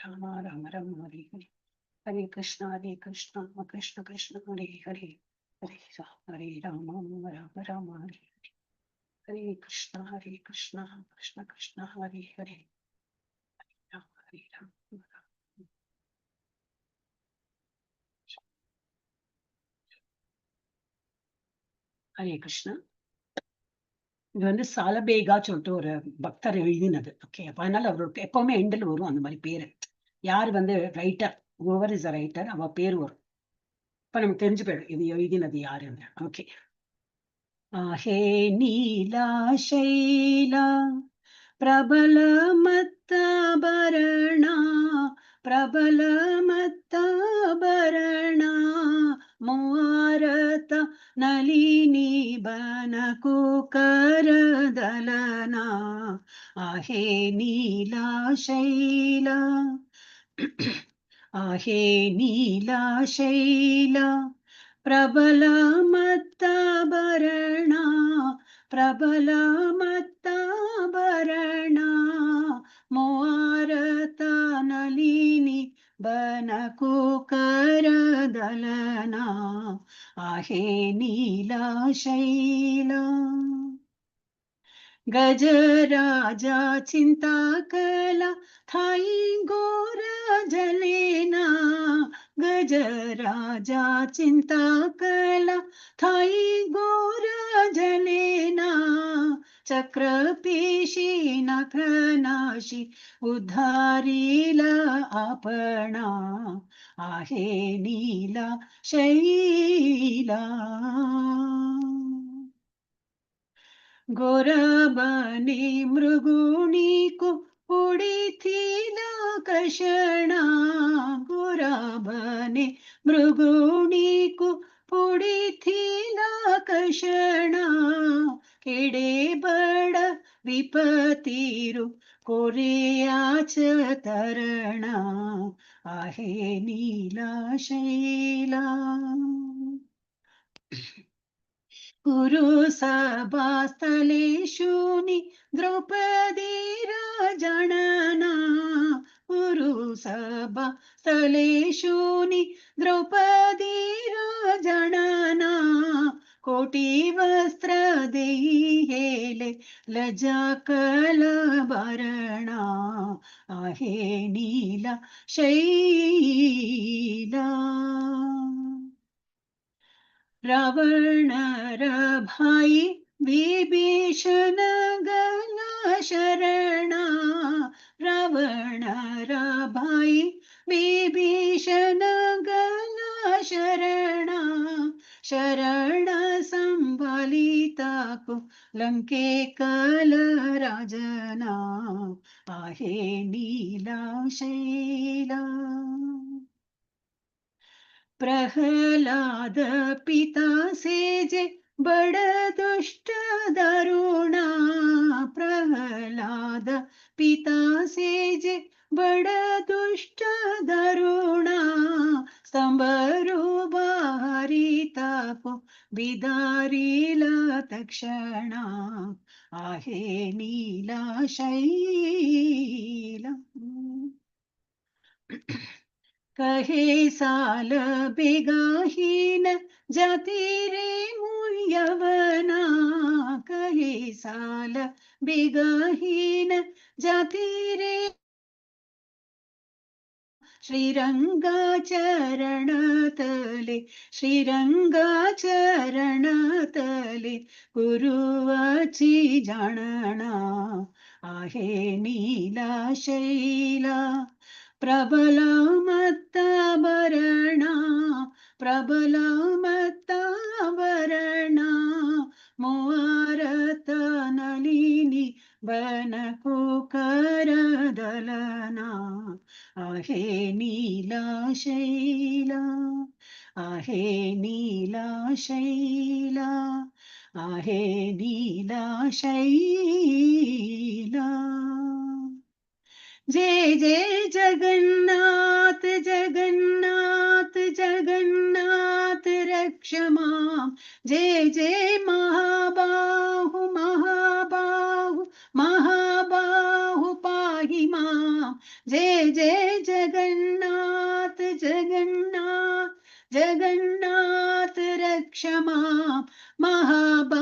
राम राम राम हरे हरे, हरे कृष्णा कृष्ण कृष्ण हरे हरे, हरे राम राम राम हरे हरे कृष्ण कृष्ण कृष्ण हरे हरे, हरे राम हरे कृष्ण. இது வந்து சாலபேகா சொல்லிட்டு ஒரு பக்தர் எழுதினது. ஓகே, அப்ப அதனால அவருக்கு எப்பவுமே எண்டில் வரும் அந்த மாதிரி பேரு. யார் வந்து writer, over is a writer, அவ பேர் வரும். இப்ப நமக்கு தெரிஞ்சு போயிடும் இது எழுதினது யாருன்னு. ஓகே. आहे नीला शैला प्रबल मत्ताभरणा, प्रबल मत्ताभरणा, मोरत नलिनी बनकु करदलना. आहे नीला शैला आहे नीला शैला प्रबल मत्ताभरणा, प्रबल मत्ताभरणा, मोरत नलिनी बनकु करदलना. आहे नीला शैला. गजराजा चिंताकला थाई गोरजलेना, गजराजा चिंताकला थाई गोरजलेना, चक्रपेशी नखनाशी उद्धारीला आपणा. आहे नीला शैला. गोरबने मृगुणीकु उडिथिला कषणा, गोरबने मृगुणीकु पुडिथिला कषणा, केडे बड विपतीरु कोरेयाच तरणा. आहे नीला शैला. कुरुसभास्थले शूनि द्रौपदी राजनना, कुरुसभास्थले शूनि द्रौपदी राजनना, कोटि वस्त्र देई हेले लज्जा कलभरणा. आहे नीला शैला. रावण भाई विभीषण गला शरणा, रावण भाई विभीषण गला शरणा, शरण संभालिता को लंके कल राजना. आहे नीला शैला. प्रहलाद पिता सेजे बड़ दुष्ट दारुणा, प्रहलाद पिता सेजे बड़ दुष्ट दारुणा, स्तंभरु बारिता को बिदारीला तक्षणा. आहे नीला शैला. कहे साल बेगाहीन जाती रे मुयवना, कहे साल बेगाहीन जाती रे श्रीरंगाचरण तले, श्रीरंगाचरण तले गुरुवाची जाणना. आहे नीला शैला. प्रबल मत्ताभरणा, प्रबल मत्ताभरणा, मोरत नलिनी बनकु करदलना. आहे नीला शैला. आहे नीला शैला. आहे नीला शैला. जय जय जगन्नाथ जगन्नाथ जगन्नाथ रक्ष मां, जय जय महाबाहु महाबाहु महाबाहु पाहि मां, जय जय जगन्नाथ जगन्नाथ जगन्नाथ रक्ष मां महाभागा